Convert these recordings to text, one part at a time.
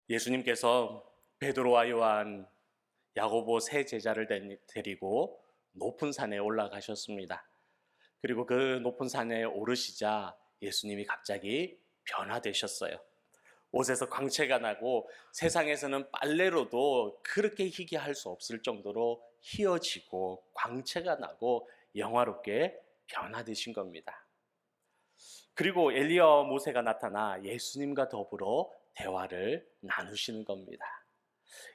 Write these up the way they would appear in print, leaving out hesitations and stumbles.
예수님께서 베드로와 요한, 야고보 세 제자를 데리고 높은 산에 올라가셨습니다. 그리고 그 높은 산에 오르시자 예수님이 갑자기 변화되셨어요. 옷에서 광채가 나고 세상에서는 빨래로도 그렇게 희귀할 수 없을 정도로 희어지고 광채가 나고 영화롭게 변화되신 겁니다. 그리고 엘리야와 모세가 나타나 예수님과 더불어 대화를 나누시는 겁니다.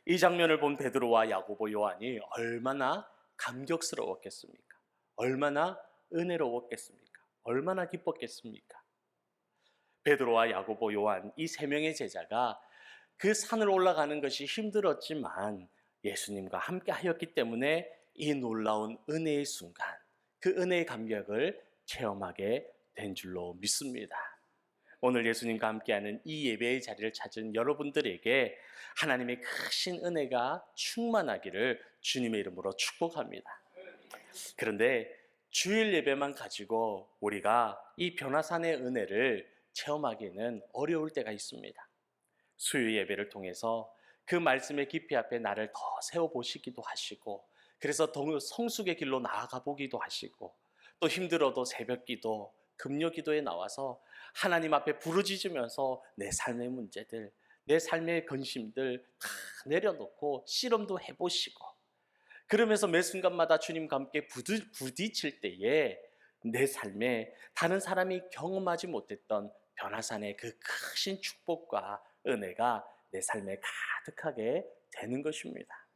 이 장면을 본 베드로와 야고보, 요한이 얼마나 감격스러웠겠습니까? 얼마나 은혜로웠겠습니까? 얼마나 기뻤겠습니까? 베드로와 야고보, 요한 이 세 명의 제자가 그 산을 올라가는 것이 힘들었지만 예수님과 함께 하였기 때문에 이 놀라운 은혜의 순간, 그 은혜의 감격을 체험하게 된 줄로 믿습니다. 오늘 예수님과 함께하는 이 예배의 자리를 찾은 여러분들에게 하나님의 크신 은혜가 충만하기를 주님의 이름으로 축복합니다. 그런데 주일 예배만 가지고 우리가 이 변화산의 은혜를 체험하기는 어려울 때가 있습니다. 수요 예배를 통해서 그 말씀의 깊이 앞에 나를 더 세워보시기도 하시고, 그래서 더 성숙의 길로 나아가 보기도 하시고, 또 힘들어도 새벽기도, 금요기도에 나와서 하나님 앞에 부르짖으면서 내 삶의 문제들, 내 삶의 근심들 다 내려놓고 씨름도 해보시고, 그러면서 매 순간마다 주님과 함께 부딪힐 때에 내 삶에 다른 사람이 경험하지 못했던 변화산의 그 크신 축복과 은혜가 내 삶에 가득하게 되는 것입니다.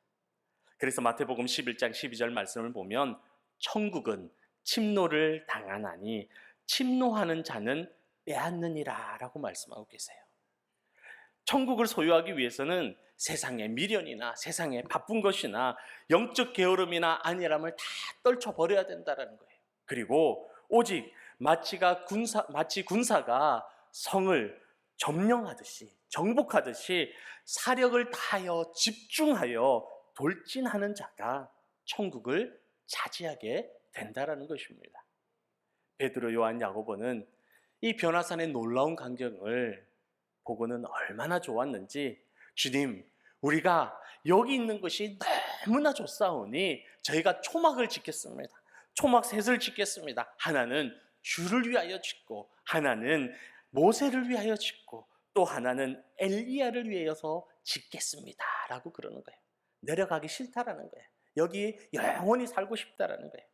그래서 마태복음 11장 12절 말씀을 보면 천국은 침노를 당하나니 침노하는 자는 빼앗느니라 라고 말씀하고 계세요. 천국을 소유하기 위해서는 세상의 미련이나 세상의 바쁜 것이나 영적 게으름이나 안일함을 다 떨쳐버려야 된다는 거예요. 그리고 오직 마치 군사가 성을 점령하듯이, 정복하듯이 사력을 다하여 집중하여 돌진하는 자가 천국을 차지하게 된다는 것입니다. 베드로, 요한, 야고보는 이 변화산의 놀라운 광경을 보고는 얼마나 좋았는지, 주님, 우리가 여기 있는 것이 너무나 좋사오니 저희가 초막을 짓겠습니다. 초막 셋을 짓겠습니다. 하나는 주를 위하여 짓고, 하나는 모세를 위하여 짓고, 또 하나는 엘리야를 위해서 짓겠습니다 라고 그러는 거예요. 내려가기 싫다라는 거예요. 여기 영원히 살고 싶다라는 거예요.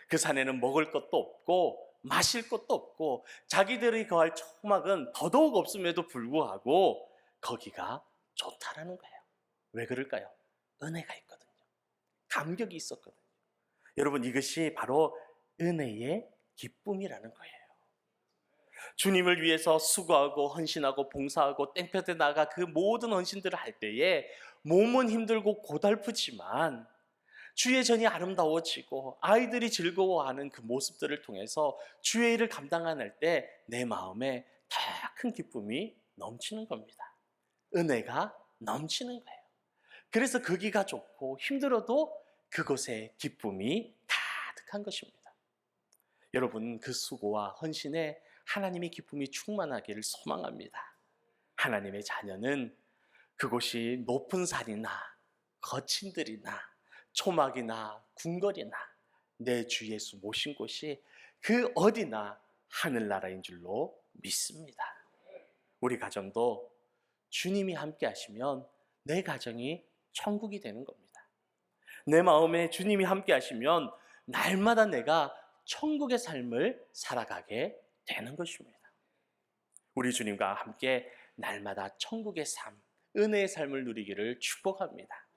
그 산에는 먹을 것도 없고 마실 것도 없고 자기들이 거할 초막은 더더욱 없음에도 불구하고 거기가 좋다라는 거예요. 왜 그럴까요? 은혜가 있거든요. 감격이 있었거든요. 여러분, 이것이 바로 은혜의 기쁨이라는 거예요. 주님을 위해서 수고하고 헌신하고 봉사하고 땡볕에 나가 그 모든 헌신들을 할 때에 몸은 힘들고 고달프지만 주의 전이 아름다워지고 아이들이 즐거워하는 그 모습들을 통해서 주의 일을 감당할 때 내 마음에 더 큰 기쁨이 넘치는 겁니다. 은혜가 넘치는 거예요. 그래서 거기가 좋고 힘들어도 그곳에 기쁨이 가득한 것입니다. 여러분, 그 수고와 헌신에 하나님의 기쁨이 충만하기를 소망합니다. 하나님의 자녀는 그곳이 높은 산이나 거친 들이나 초막이나 궁궐이나 내 주 예수 모신 곳이 그 어디나 하늘나라인 줄로 믿습니다. 우리 가정도 주님이 함께 하시면 내 가정이 천국이 되는 겁니다. 내 마음에 주님이 함께 하시면 날마다 내가 천국의 삶을 살아가게 되는 것입니다. 우리 주님과 함께 날마다 천국의 삶, 은혜의 삶을 누리기를 축복합니다.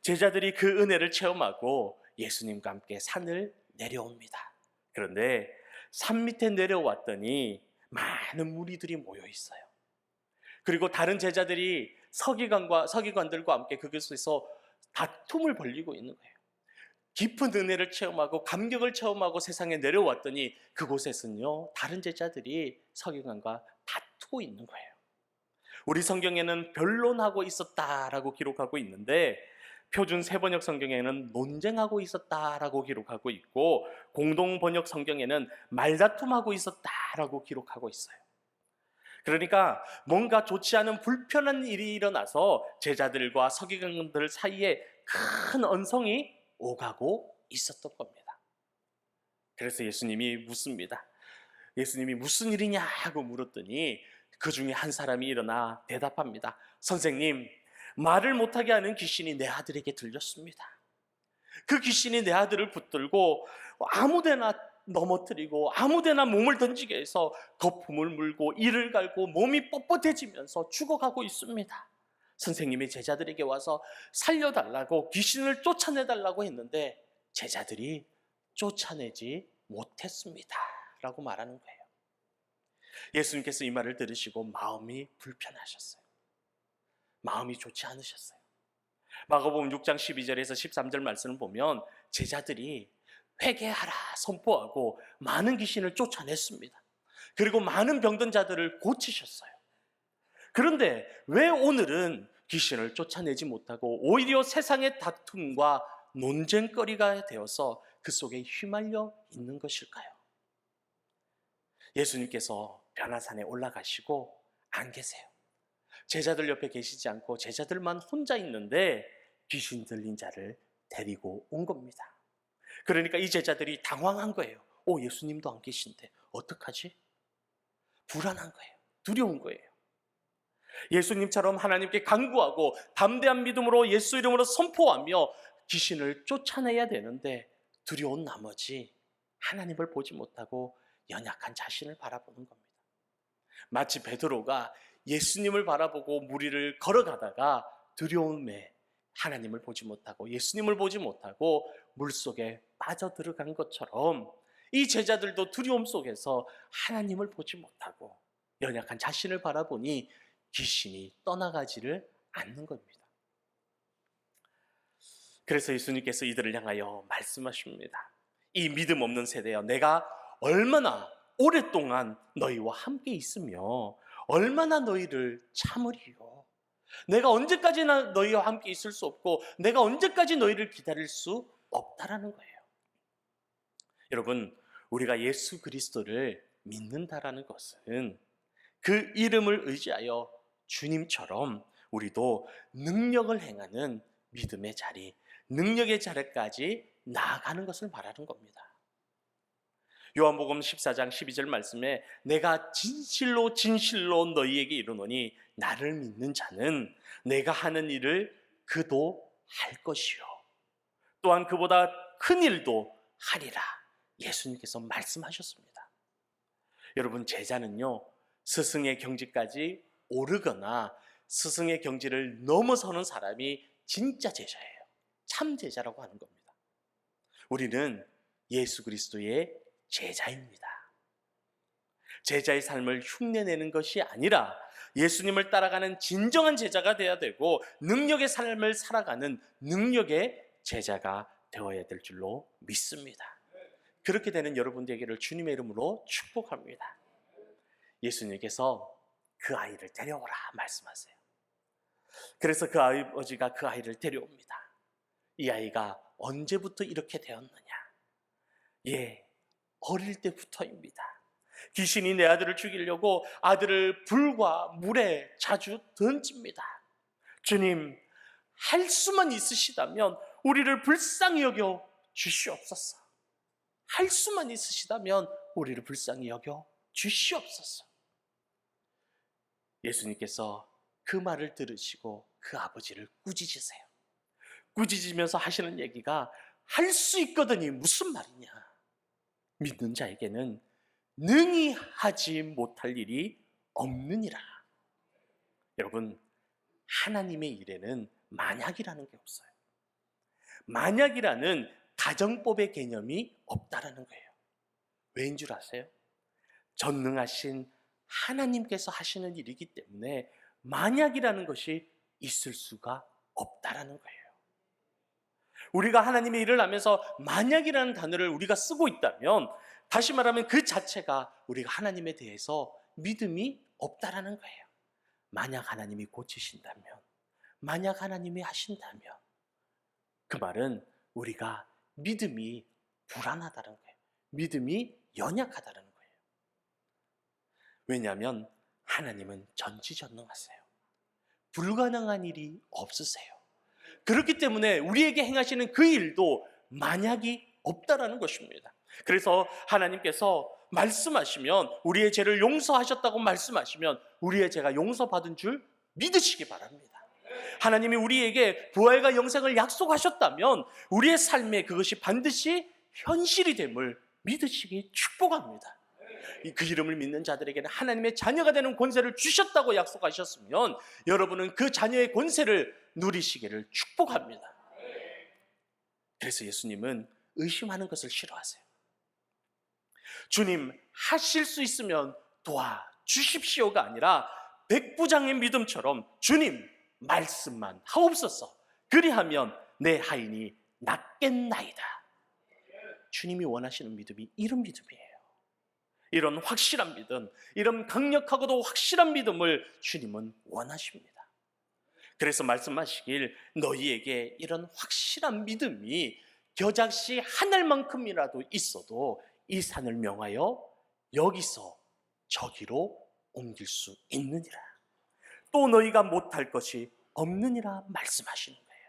제자들이 그 은혜를 체험하고 예수님과 함께 산을 내려옵니다. 그런데 산 밑에 내려왔더니 많은 무리들이 모여 있어요. 그리고 다른 제자들이 서기관들과 함께 그곳에서 다툼을 벌이고 있는 거예요. 깊은 은혜를 체험하고 감격을 체험하고 세상에 내려왔더니 그곳에서는요, 다른 제자들이 서기관과 다투고 있는 거예요. 우리 성경에는 변론하고 있었다라고 기록하고 있는데 표준 세번역 성경에는 논쟁하고 있었다라고 기록하고 있고 공동 번역 성경에는 말다툼하고 있었다라고 기록하고 있어요. 그러니까 뭔가 좋지 않은 불편한 일이 일어나서 제자들과 서기관들 사이에 큰 언성이 오가고 있었던 겁니다. 그래서 예수님이 묻습니다. 예수님이 무슨 일이냐 하고 물었더니 그 중에 한 사람이 일어나 대답합니다. 선생님, 말을 못하게 하는 귀신이 내 아들에게 들렸습니다. 그 귀신이 내 아들을 붙들고 아무데나 넘어뜨리고 아무데나 몸을 던지게 해서 거품을 물고 이를 갈고 몸이 뻣뻣해지면서 죽어가고 있습니다. 선생님이 제자들에게 와서 살려달라고, 귀신을 쫓아내달라고 했는데 제자들이 쫓아내지 못했습니다 라고 말하는 거예요. 예수님께서 이 말을 들으시고 마음이 불편하셨어요. 마음이 좋지 않으셨어요. 마가복음 6장 12절에서 13절 말씀을 보면 제자들이 회개하라 선포하고 많은 귀신을 쫓아냈습니다. 그리고 많은 병든 자들을 고치셨어요. 그런데 왜 오늘은 귀신을 쫓아내지 못하고 오히려 세상의 다툼과 논쟁거리가 되어서 그 속에 휘말려 있는 것일까요? 예수님께서 변화산에 올라가시고 안 계세요. 제자들 옆에 계시지 않고 제자들만 혼자 있는데 귀신 들린 자를 데리고 온 겁니다. 그러니까 이 제자들이 당황한 거예요. 예수님도 안 계신데 어떡하지? 불안한 거예요. 두려운 거예요. 예수님처럼 하나님께 간구하고 담대한 믿음으로 예수 이름으로 선포하며 귀신을 쫓아내야 되는데 두려운 나머지 하나님을 보지 못하고 연약한 자신을 바라보는 겁니다. 마치 베드로가 예수님을 바라보고 무리를 걸어가다가 두려움에 하나님을 보지 못하고 예수님을 보지 못하고 물속에 빠져들어간 것처럼 이 제자들도 두려움 속에서 하나님을 보지 못하고 연약한 자신을 바라보니 귀신이 떠나가지를 않는 겁니다. 그래서 예수님께서 이들을 향하여 말씀하십니다. 이 믿음 없는 세대여, 내가 얼마나 오랫동안 너희와 함께 있으며 얼마나 너희를 참으리요. 내가 언제까지나 너희와 함께 있을 수 없고 내가 언제까지 너희를 기다릴 수 없다라는 거예요. 여러분, 우리가 예수 그리스도를 믿는다라는 것은 그 이름을 의지하여 주님처럼 우리도 능력을 행하는 믿음의 자리, 능력의 자리까지 나아가는 것을 말하는 겁니다. 요한복음 14장 12절 말씀에 내가 진실로 진실로 너희에게 이르노니 나를 믿는 자는 내가 하는 일을 그도 할 것이요 또한 그보다 큰 일도 하리라. 예수님께서 말씀하셨습니다. 여러분, 제자는요 스승의 경지까지 오르거나 스승의 경지를 넘어서는 사람이 진짜 제자예요. 참 제자라고 하는 겁니다. 우리는 예수 그리스도의 제자입니다. 제자의 삶을 흉내내는 것이 아니라 예수님을 따라가는 진정한 제자가 되어야 되고 능력의 삶을 살아가는 능력의 제자가 되어야 될 줄로 믿습니다. 그렇게 되는 여러분 되기를 주님의 이름으로 축복합니다. 예수님께서 그 아이를 데려오라 말씀하세요. 그래서 그 아버지가 그 아이를 데려옵니다. 이 아이가 언제부터 이렇게 되었느냐? 어릴 때부터입니다. 귀신이 내 아들을 죽이려고 아들을 불과 물에 자주 던집니다. 주님, 할 수만 있으시다면 우리를 불쌍히 여겨 주시옵소서. 할 수만 있으시다면 우리를 불쌍히 여겨 주시옵소서. 예수님께서 그 말을 들으시고 그 아버지를 꾸짖으세요. 꾸짖으면서 하시는 얘기가 할 수 있거든이 무슨 말이냐? 믿는 자에게는 능히 하지 못할 일이 없느니라. 여러분, 하나님의 일에는 만약이라는 게 없어요. 만약이라는 가정법의 개념이 없다라는 거예요. 왜인 줄 아세요? 전능하신 하나님께서 하시는 일이기 때문에 만약이라는 것이 있을 수가 없다라는 거예요. 우리가 하나님의 일을 하면서 만약이라는 단어를 우리가 쓰고 있다면 다시 말하면 그 자체가 우리가 하나님에 대해서 믿음이 없다라는 거예요. 만약 하나님이 고치신다면, 만약 하나님이 하신다면 그 말은 우리가 믿음이 불안하다는 거예요. 믿음이 연약하다는 거예요. 왜냐하면 하나님은 전지전능하세요. 불가능한 일이 없으세요. 그렇기 때문에 우리에게 행하시는 그 일도 만약이 없다라는 것입니다. 그래서 하나님께서 말씀하시면, 우리의 죄를 용서하셨다고 말씀하시면 우리의 죄가 용서받은 줄 믿으시기 바랍니다. 하나님이 우리에게 부활과 영생을 약속하셨다면 우리의 삶에 그것이 반드시 현실이 됨을 믿으시기 축복합니다. 그 이름을 믿는 자들에게는 하나님의 자녀가 되는 권세를 주셨다고 약속하셨으면 여러분은 그 자녀의 권세를 누리시기를 축복합니다. 그래서 예수님은 의심하는 것을 싫어하세요. 주님, 하실 수 있으면 도와주십시오가 아니라 백부장의 믿음처럼 주님, 말씀만 하옵소서. 그리하면 내 하인이 낫겠나이다. 주님이 원하시는 믿음이 이런 믿음이에요. 이런 확실한 믿음, 이런 강력하고도 확실한 믿음을 주님은 원하십니다. 그래서 말씀하시길, 너희에게 이런 확실한 믿음이 겨자씨 하늘만큼이라도 있어도 이 산을 명하여 여기서 저기로 옮길 수 있느니라. 또 너희가 못할 것이 없느니라 말씀하시는 거예요.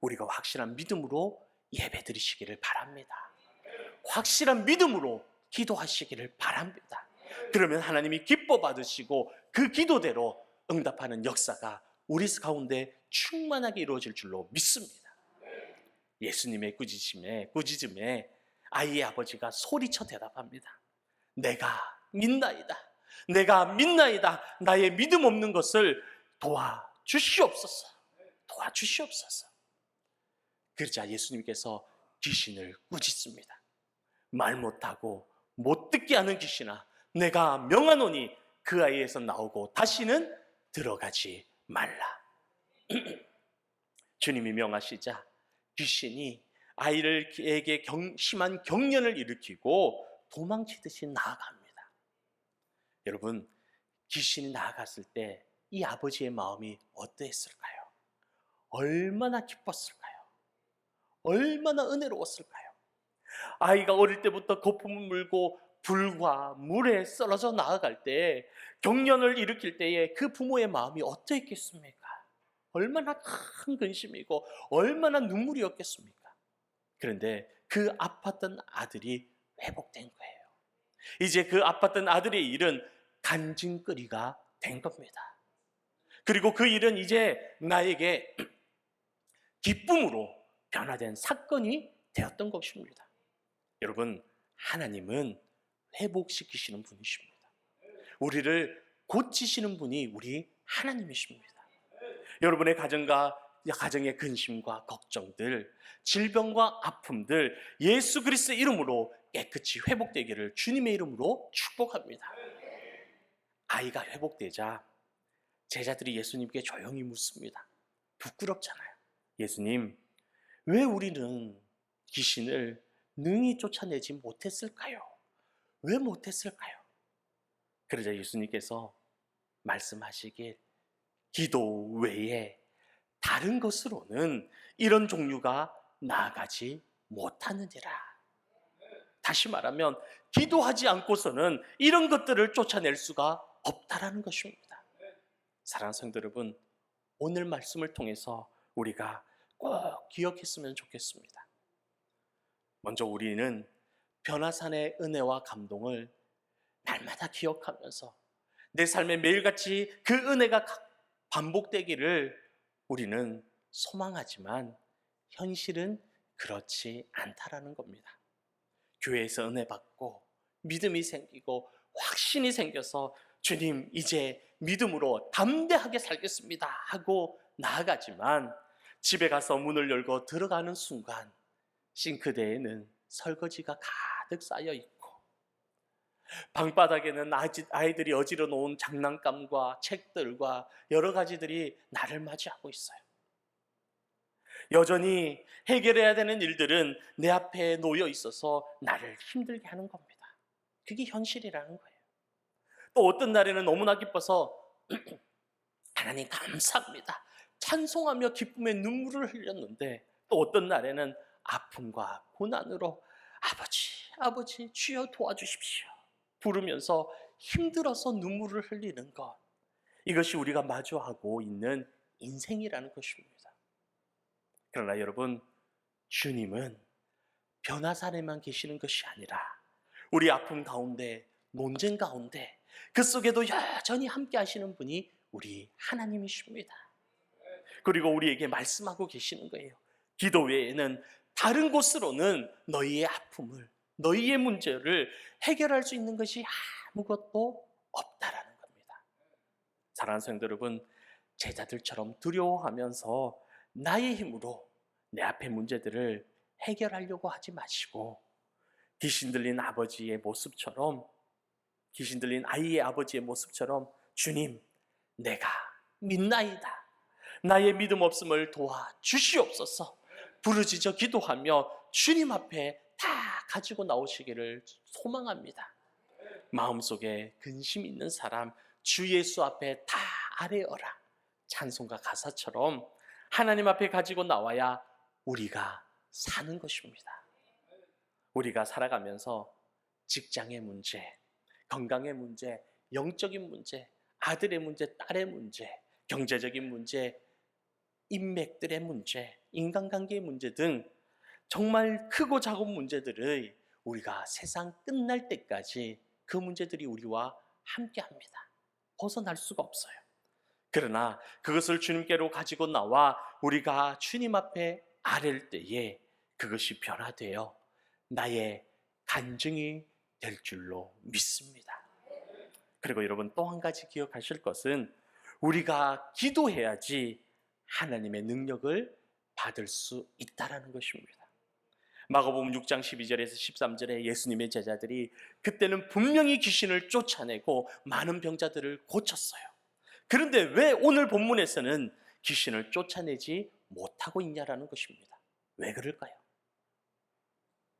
우리가 확실한 믿음으로 예배 드리시기를 바랍니다. 확실한 믿음으로 기도하시기를 바랍니다. 그러면 하나님이 기뻐 받으시고 그 기도대로 응답하는 역사가 우리 가운데 충만하게 이루어질 줄로 믿습니다. 예수님의 꾸짖음에 아이의 아버지가 소리쳐 대답합니다. 내가 믿나이다. 내가 믿나이다. 나의 믿음 없는 것을 도와주시옵소서. 도와주시옵소서. 그러자 예수님께서 귀신을 꾸짖습니다. 말 못하고 못 듣게 하는 귀신아, 내가 명하노니 그 아이에서 나오고 다시는 들어가지 말라. 주님이 명하시자 귀신이 아이에게 심한 경련을 일으키고 도망치듯이 나아갑니다. 여러분, 귀신이 나아갔을 때 이 아버지의 마음이 어떠했을까요? 얼마나 기뻤을까요? 얼마나 은혜로웠을까요? 아이가 어릴 때부터 거품을 물고 불과 물에 썰어져 나아갈 때, 경련을 일으킬 때에 그 부모의 마음이 어떠했겠습니까? 얼마나 큰 근심이고 얼마나 눈물이었겠습니까? 그런데 그 아팠던 아들이 회복된 거예요. 이제 그 아팠던 아들의 일은 간증거리가 된 겁니다. 그리고 그 일은 이제 나에게 기쁨으로 변화된 사건이 되었던 것입니다. 여러분, 하나님은 회복시키시는 분이십니다. 우리를 고치시는 분이 우리 하나님이십니다. 여러분의 가정의 근심과 걱정들, 질병과 아픔들 예수 그리스도의 이름으로 깨끗이 회복되기를 주님의 이름으로 축복합니다. 아이가 회복되자 제자들이 예수님께 조용히 묻습니다. 부끄럽잖아요. 예수님, 왜 우리는 귀신을 능히 쫓아내지 못했을까요? 왜 못했을까요? 그러자 예수님께서 말씀하시길, 기도 외에 다른 것으로는 이런 종류가 나아가지 못하느니라. 다시 말하면 기도하지 않고서는 이런 것들을 쫓아낼 수가 없다라는 것입니다. 사랑하는 성도 여러분, 오늘 말씀을 통해서 우리가 꼭 기억했으면 좋겠습니다. 먼저 우리는 변화산의 은혜와 감동을 날마다 기억하면서 내 삶에 매일같이 그 은혜가 반복되기를 우리는 소망하지만 현실은 그렇지 않다라는 겁니다. 교회에서 은혜 받고 믿음이 생기고 확신이 생겨서 주님, 이제 믿음으로 담대하게 살겠습니다 하고 나아가지만 집에 가서 문을 열고 들어가는 순간 싱크대에는 설거지가 가득 쌓여 있고 방바닥에는 아이들이 어지러 놓은 장난감과 책들과 여러 가지들이 나를 맞이하고 있어요. 여전히 해결해야 되는 일들은 내 앞에 놓여 있어서 나를 힘들게 하는 겁니다. 그게 현실이라는 거예요. 또 어떤 날에는 너무나 기뻐서 하나님 감사합니다, 찬송하며 기쁨의 눈물을 흘렸는데, 또 어떤 날에는 아픔과 고난으로 아버지 주여 도와주십시오. 부르면서 힘들어서 눈물을 흘리는 것, 이것이 우리가 마주하고 있는 인생이라는 것입니다. 그러나 여러분, 주님은 변화산에만 계시는 것이 아니라 우리 아픔 가운데, 논쟁 가운데, 그 속에도 여전히 함께 하시는 분이 우리 하나님이십니다. 그리고 우리에게 말씀하고 계시는 거예요. 기도 외에는 다른 곳으로는 너희의 아픔을, 너희의 문제를 해결할 수 있는 것이 아무것도 없다라는 겁니다. 사랑하는 성도 여러분, 제자들처럼 두려워하면서 나의 힘으로 내 앞의 문제들을 해결하려고 하지 마시고, 귀신 들린 아버지의 모습처럼, 귀신 들린 아이의 아버지의 모습처럼, 주님, 내가 믿나이다, 나의 믿음 없음을 도와 주시옵소서, 부르짖어 기도하며 주님 앞에 다 가지고 나오시기를 소망합니다. 마음속에 근심 있는 사람 주 예수 앞에 다 아뢰어라, 찬송가 가사처럼 하나님 앞에 가지고 나와야 우리가 사는 것입니다. 우리가 살아가면서 직장의 문제, 건강의 문제, 영적인 문제, 아들의 문제, 딸의 문제, 경제적인 문제, 인맥들의 문제, 인간관계의 문제 등 정말 크고 작은 문제들을 우리가 세상 끝날 때까지 그 문제들이 우리와 함께합니다. 벗어날 수가 없어요. 그러나 그것을 주님께로 가지고 나와 우리가 주님 앞에 아랠 때에 그것이 변화되어 나의 간증이 될 줄로 믿습니다. 그리고 여러분, 또 한 가지 기억하실 것은 우리가 기도해야지 하나님의 능력을 받을 수 있다는 것입니다. 마가복음 6장 12절에서 13절에 예수님의 제자들이 그때는 분명히 귀신을 쫓아내고 많은 병자들을 고쳤어요. 그런데 왜 오늘 본문에서는 귀신을 쫓아내지 못하고 있냐라는 것입니다. 왜 그럴까요?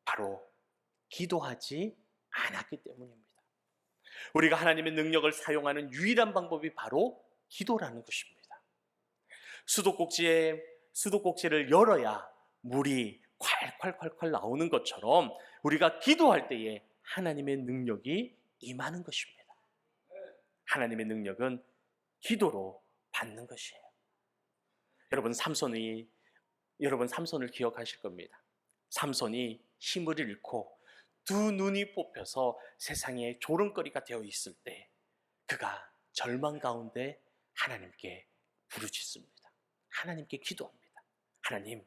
바로 기도하지 않았기 때문입니다. 우리가 하나님의 능력을 사용하는 유일한 방법이 바로 기도라는 것입니다. 수도꼭지를 열어야 물이 콸콸콸콸 나오는 것처럼 우리가 기도할 때에 하나님의 능력이 임하는 것입니다. 하나님의 능력은 기도로 받는 것이에요. 여러분, 삼손을 기억하실 겁니다. 삼손이 힘을 잃고 두 눈이 뽑혀서 세상에 조롱거리가 되어 있을 때 그가 절망 가운데 하나님께 부르짖습니다. 하나님께 기도합니다. 하나님,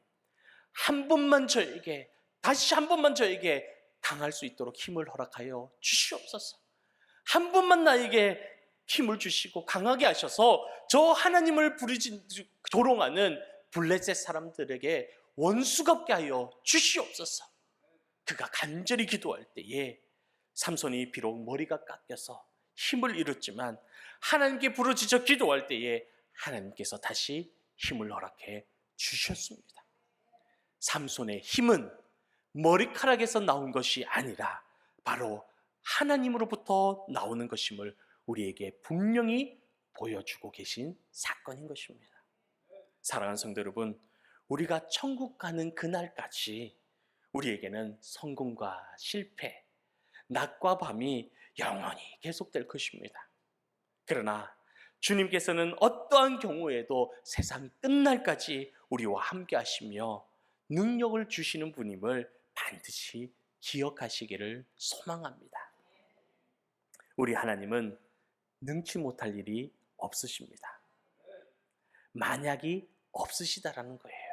다시 한 번만 저에게 강할 수 있도록 힘을 허락하여 주시옵소서. 한 번만 나에게 힘을 주시고 강하게 하셔서 저 하나님을 조롱하는 블레셋 사람들에게 원수가 없게 하여 주시옵소서. 그가 간절히 기도할 때에 삼손이 비록 머리가 깎여서 힘을 잃었지만 하나님께 부르짖어 기도할 때에 하나님께서 다시 힘을 허락해 주셨습니다. 삼손의 힘은 머리카락에서 나온 것이 아니라 바로 하나님으로부터 나오는 것임을 우리에게 분명히 보여주고 계신 사건인 것입니다. 사랑하는 성도 여러분, 우리가 천국 가는 그날까지 우리에게는 성공과 실패, 낮과 밤이 영원히 계속될 것입니다. 그러나 주님께서는 어떠한 경우에도 세상 끝날까지 우리와 함께 하시며 능력을 주시는 분임을 반드시 기억하시기를 소망합니다. 우리 하나님은 능치 못할 일이 없으십니다. 만약이 없으시다라는 거예요.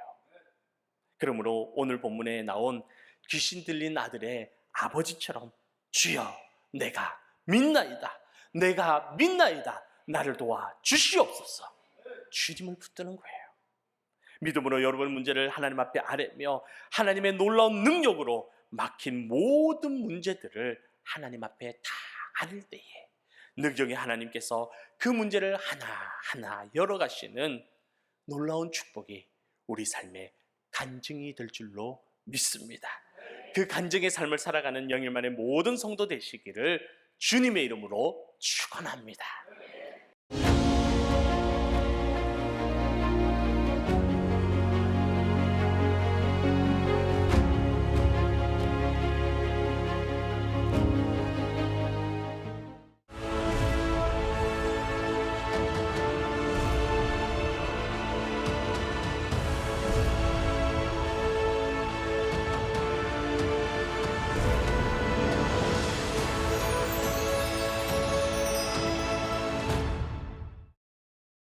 그러므로 오늘 본문에 나온 귀신 들린 아들의 아버지처럼 주여, 내가 믿나이다, 내가 믿나이다, 나를 도와 주시옵소서, 주님을 붙드는 거예요. 믿음으로 여러분 문제를 하나님 앞에 아뢰며 하나님의 놀라운 능력으로 막힌 모든 문제들을 하나님 앞에 다 아뢰 때에 능력의 하나님께서 그 문제를 하나하나 열어가시는 놀라운 축복이 우리 삶의 간증이 될 줄로 믿습니다. 그 간증의 삶을 살아가는 영일만의 모든 성도 되시기를 주님의 이름으로 축원합니다.